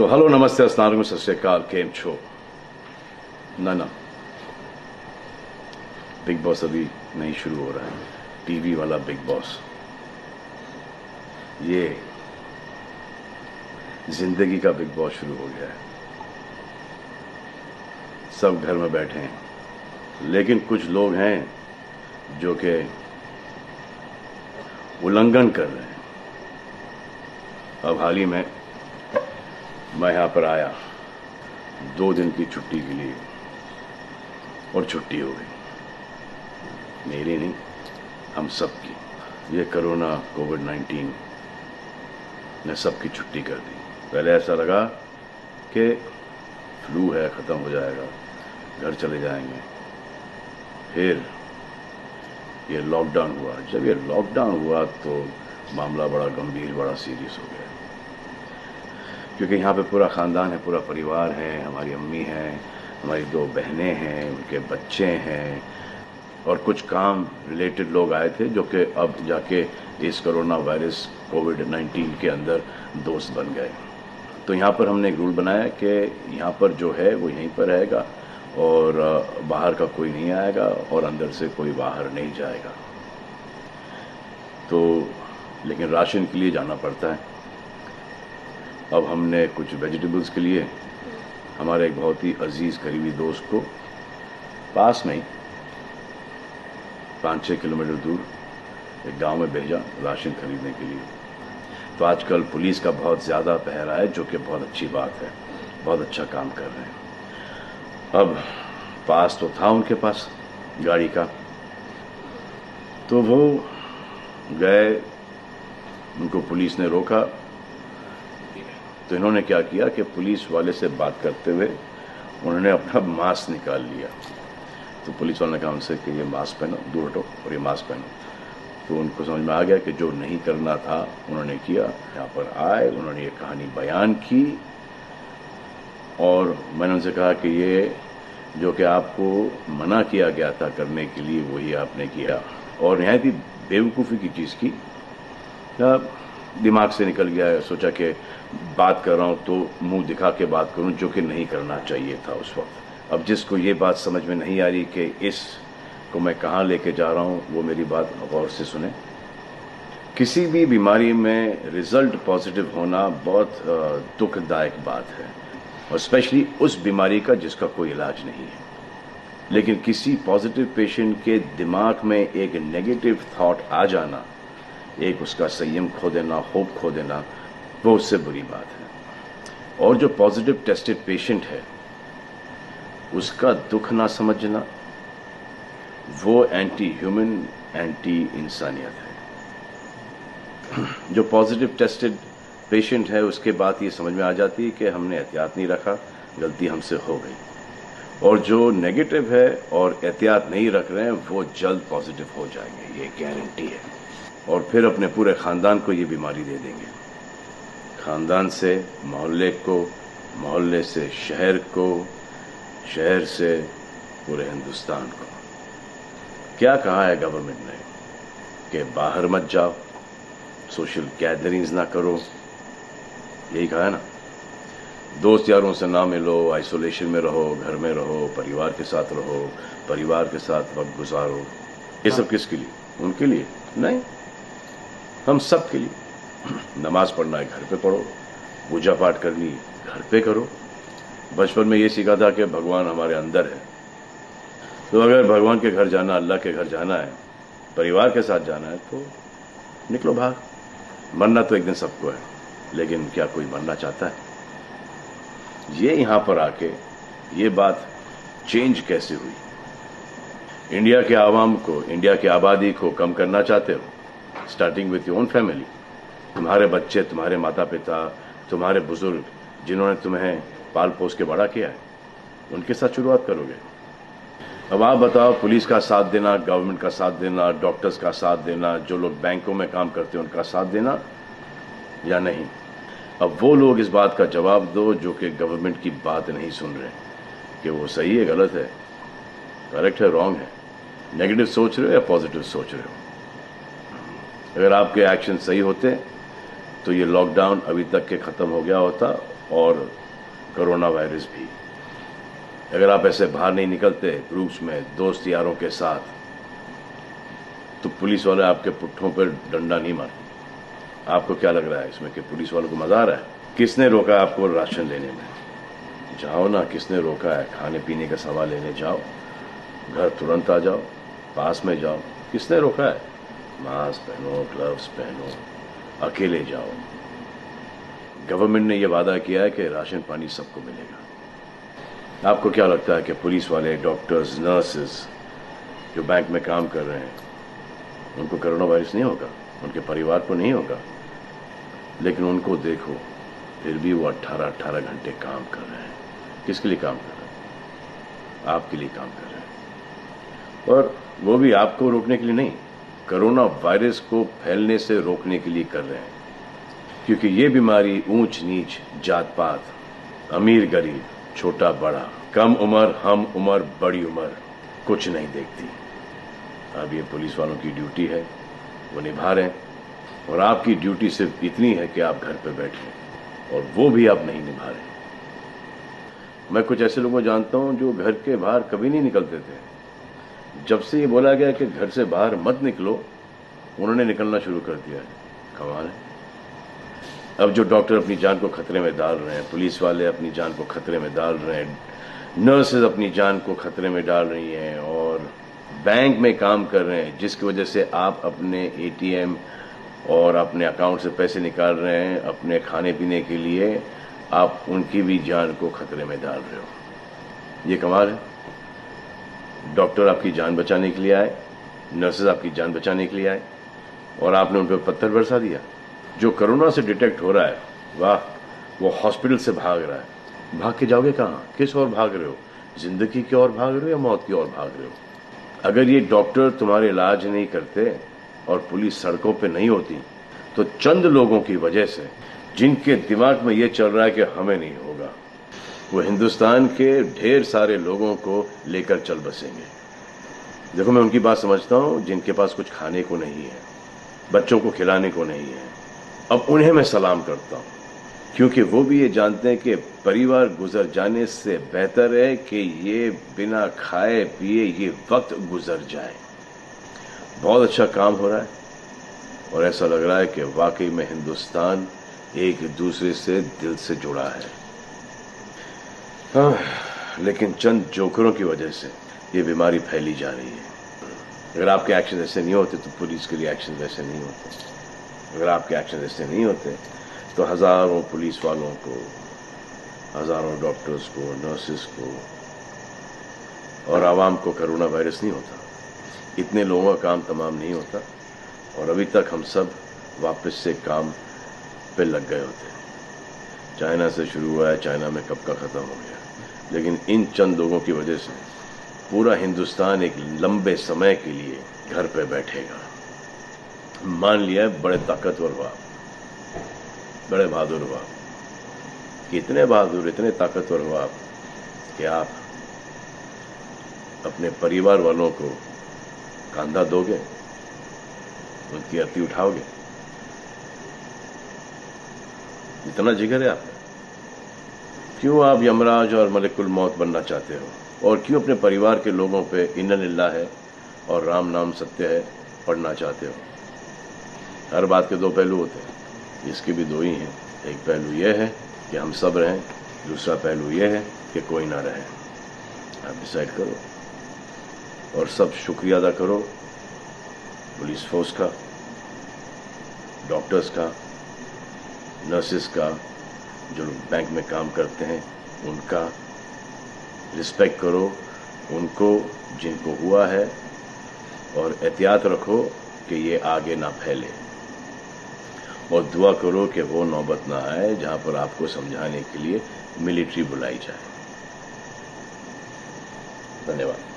तो हेलो नमस्ते अस्सलाम सत श्री अकाल केम छो ना बिग बॉस अभी नहीं शुरू हो रहा है। टीवी वाला बिग बॉस, ये जिंदगी का बिग बॉस शुरू हो गया है। सब घर में बैठे हैं, लेकिन कुछ लोग हैं जो कि उल्लंघन कर रहे हैं। अब हाल ही में मैं यहां पर आया 2 दिन की छुट्टी के लिए, और छुट्टी हो गई। मेरी नहीं, हम सब की। ये कोरोना कोविड-19 ने सबकी छुट्टी कर दी। पहले ऐसा लगा कि फ्लू है, ख़त्म हो जाएगा, घर चले जाएंगे। फिर ये लॉकडाउन हुआ। जब ये लॉकडाउन हुआ तो मामला बड़ा गंभीर, बड़ा सीरियस हो गया, क्योंकि यहाँ पे पूरा ख़ानदान है, पूरा परिवार है। हमारी अम्मी हैं, हमारी 2 बहनें हैं, उनके बच्चे हैं, और कुछ काम रिलेटेड लोग आए थे जो कि अब जाके इस कोरोना वायरस कोविड-19 के अंदर दोस्त बन गए। तो यहाँ पर हमने एक रूल बनाया कि यहाँ पर जो है वो यहीं पर रहेगा, और बाहर का कोई नहीं आएगा, और अंदर से कोई बाहर नहीं जाएगा। तो लेकिन राशन के लिए जाना पड़ता है। अब हमने कुछ वेजिटेबल्स के लिए हमारे एक बहुत ही अजीज़ करीबी दोस्त को पास में ही 5-6 किलोमीटर दूर एक गांव में भेजा राशन खरीदने के लिए। तो आजकल पुलिस का बहुत ज़्यादा पहरा है, जो कि बहुत अच्छी बात है, बहुत अच्छा काम कर रहे हैं। अब पास तो था उनके पास गाड़ी का, तो वो गए, उनको पुलिस ने रोका। तो इन्होंने क्या किया कि पुलिस वाले से बात करते हुए उन्होंने अपना मास्क निकाल लिया। तो पुलिस वाले ने कहा उनसे कि ये मास्क पहनो, दूर हटो और ये मास्क पहनो। तो उनको समझ में आ गया कि जो नहीं करना था उन्होंने किया। यहाँ पर आए, उन्होंने ये कहानी बयान की, और मैंने उनसे कहा कि ये जो कि आपको मना किया गया था करने के लिए, वही आपने किया, और नहायत ही बेवकूफ़ी की चीज़ की। दिमाग से निकल गया। सोचा कि बात कर रहा हूँ तो मुंह दिखा के बात करूँ, जो कि नहीं करना चाहिए था उस वक्त। अब जिसको ये बात समझ में नहीं आ रही कि इसको मैं कहाँ लेके जा रहा हूँ, वो मेरी बात गौर से सुने। किसी भी बीमारी में रिजल्ट पॉजिटिव होना बहुत दुखदायक बात है, और स्पेशली उस बीमारी का जिसका कोई इलाज नहीं है। लेकिन किसी पॉजिटिव पेशेंट के दिमाग में एक नेगेटिव थॉट आ जाना, एक उसका संयम खो देना, होप खो देना, वो उससे बुरी बात है। और जो पॉजिटिव टेस्टेड पेशेंट है, उसका दुख ना समझना, वो एंटी ह्यूमन, एंटी इंसानियत है। जो पॉजिटिव टेस्टेड पेशेंट है, उसके बाद ये समझ में आ जाती है कि हमने एहतियात नहीं रखा, गलती हमसे हो गई। और जो नेगेटिव है और एहतियात नहीं रख रहे हैं, वो जल्द पॉजिटिव हो जाएंगे, ये गारंटी है। और फिर अपने पूरे ख़ानदान को ये बीमारी दे देंगे। ख़ानदान से मोहल्ले को, मोहल्ले से शहर को, शहर से पूरे हिंदुस्तान को। क्या कहा है गवर्नमेंट ने कि बाहर मत जाओ, सोशल गैदरिंग्स ना करो, यही कहा है ना। दोस्त यारों से ना मिलो, आइसोलेशन में रहो, घर में रहो, परिवार के साथ रहो, परिवार के साथ वक्त गुजारो। ये सब किसके लिए? उनके लिए नहीं, हम सब के लिए। नमाज पढ़ना है घर पे पढ़ो, पूजा पाठ करनी घर पे करो। बचपन में ये सीखा था कि भगवान हमारे अंदर है, तो अगर भगवान के घर जाना, अल्लाह के घर जाना है, परिवार के साथ जाना है, तो निकलो बाहर। मरना तो एक दिन सबको है, लेकिन क्या कोई मरना चाहता है? ये यहाँ पर आके ये बात चेंज कैसे हुई? इंडिया के आवाम को, इंडिया की आबादी को कम करना चाहते हो? Starting with your own family. तुम्हारे बच्चे, तुम्हारे माता पिता, तुम्हारे बुजुर्ग, जिन्होंने तुम्हें पाल पोस के बड़ा किया है, उनके साथ शुरुआत करोगे। अब आप बताओ, पुलिस का साथ देना, गवर्नमेंट का साथ देना, डॉक्टर्स का साथ देना, जो लोग बैंकों में काम करते हैं उनका साथ देना या नहीं? अब वो लोग इस बात का जवाब दो जो कि गवर्नमेंट की बात नहीं सुन रहे, कि वो सही है, गलत है, करेक्ट है, रॉन्ग है, नेगेटिव सोच रहे हो या पॉजिटिव सोच रहे हो। अगर आपके एक्शन सही होते तो ये लॉकडाउन अभी तक के ख़त्म हो गया होता, और कोरोना वायरस भी। अगर आप ऐसे बाहर नहीं निकलते ग्रुप्स में दोस्त यारों के साथ, तो पुलिस वाले आपके पुट्ठों पर डंडा नहीं मारते। आपको क्या लग रहा है इसमें कि पुलिस वालों को मजा आ रहा है? किसने रोका आपको राशन लेने में? जाओ ना, किसने रोका है? खाने पीने का सामान लेने जाओ, घर तुरंत आ जाओ, पास में जाओ। किसने रोका है? मास्क पहनो, ग्लव्स पहनो, अकेले जाओ। गवर्नमेंट ने यह वादा किया है कि राशन पानी सबको मिलेगा। आपको क्या लगता है कि पुलिस वाले, डॉक्टर्स, नर्सेस जो बैंक में काम कर रहे हैं, उनको कोरोना वायरस नहीं होगा? उनके परिवार को नहीं होगा? लेकिन उनको देखो, फिर भी वो 18-18 घंटे काम कर रहे हैं। किसके लिए काम कर रहे हैं? आपके लिए काम कर रहे हैं। और वो भी आपको रोकने के लिए नहीं, कोरोना वायरस को फैलने से रोकने के लिए कर रहे हैं। क्योंकि ये बीमारी ऊंच नीच, जात पात, अमीर गरीब, छोटा बड़ा, कम उम्र, हम उम्र, बड़ी उम्र कुछ नहीं देखती। अब ये पुलिस वालों की ड्यूटी है, वो निभा रहे हैं। और आपकी ड्यूटी सिर्फ इतनी है कि आप घर पे बैठे, और वो भी आप नहीं निभा रहे। मैं कुछ ऐसे लोगों को जानता हूं जो घर के बाहर कभी नहीं निकलते थे। जब से ये बोला गया कि घर से बाहर मत निकलो, उन्होंने निकलना शुरू कर दिया है। कमाल है। अब जो डॉक्टर अपनी जान को खतरे में डाल रहे हैं, पुलिस वाले अपनी जान को खतरे में डाल रहे हैं, नर्सेज अपनी जान को खतरे में डाल रही हैं, और बैंक में काम कर रहे हैं, जिसकी वजह से आप अपने एटीएम और अपने अकाउंट से पैसे निकाल रहे हैं अपने खाने पीने के लिए, आप उनकी भी जान को खतरे में डाल रहे हो। ये कमाल है। डॉक्टर आपकी जान बचाने के लिए आए, नर्सेज आपकी जान बचाने के लिए आए, और आपने उन पर पत्थर बरसा दिया। जो कोरोना से डिटेक्ट हो रहा है, वाह, वो हॉस्पिटल से भाग रहा है। भाग के जाओगे कहाँ? किस ओर भाग रहे हो? जिंदगी की ओर भाग रहे हो या मौत की ओर भाग रहे हो? अगर ये डॉक्टर तुम्हारे इलाज नहीं करते और पुलिस सड़कों पे नहीं होती, तो चंद लोगों की वजह से, जिनके दिमाग में ये चल रहा है कि हमें नहीं होगा, वो हिंदुस्तान के ढेर सारे लोगों को लेकर चल बसेंगे। देखो, मैं उनकी बात समझता हूँ जिनके पास कुछ खाने को नहीं है, बच्चों को खिलाने को नहीं है। अब उन्हें मैं सलाम करता हूँ, क्योंकि वो भी ये जानते हैं कि परिवार गुजर जाने से बेहतर है कि ये बिना खाए पिए ये वक्त गुजर जाए। बहुत अच्छा काम हो रहा है, और ऐसा लग रहा है कि वाकई में हिंदुस्तान एक दूसरे से दिल से जुड़ा है। हाँ, लेकिन चंद जोकरों की वजह से ये बीमारी फैली जा रही है। अगर आपके एक्शन ऐसे नहीं होते तो पुलिस के लिए एक्शन वैसे नहीं होते। अगर आपके एक्शन ऐसे नहीं होते तो हजारों पुलिस वालों को, हजारों डॉक्टर्स को, नर्सेस को और आवाम को कोरोना वायरस नहीं होता। इतने लोगों का काम तमाम नहीं होता, और अभी तक हम सब वापस से काम पे लग गए होते। चाइना से शुरू हुआ है, चाइना में कब का ख़त्म हो गया। लेकिन इन चंद लोगों की वजह से पूरा हिंदुस्तान एक लंबे समय के लिए घर पे बैठेगा। मान लिया है, बड़े ताकतवर हुआ, बड़े बहादुर हुआ। इतने बहादुर, इतने ताकतवर हुआ कि आप अपने परिवार वालों को कंधा दोगे, उनकी अर्थी उठाओगे। इतना जिगर है आप। क्यों आप यमराज और मलिकुल मौत बनना चाहते हो? और क्यों अपने परिवार के लोगों पे इन्ना लिल्लाह है और राम नाम सत्य है पढ़ना चाहते हो? हर बात के दो पहलू होते हैं, इसके भी दो ही हैं। एक पहलू यह है कि हम सब रहें, दूसरा पहलू यह है कि कोई ना रहे। आप डिसाइड करो, और सब शुक्रिया अदा करो पुलिस फोर्स का, डॉक्टर्स का, नर्सेस का, जो लोग बैंक में काम करते हैं उनका। रिस्पेक्ट करो उनको जिनको हुआ है, और एहतियात रखो कि ये आगे ना फैले, और दुआ करो कि वो नौबत ना आए जहां पर आपको समझाने के लिए मिलिट्री बुलाई जाए। धन्यवाद।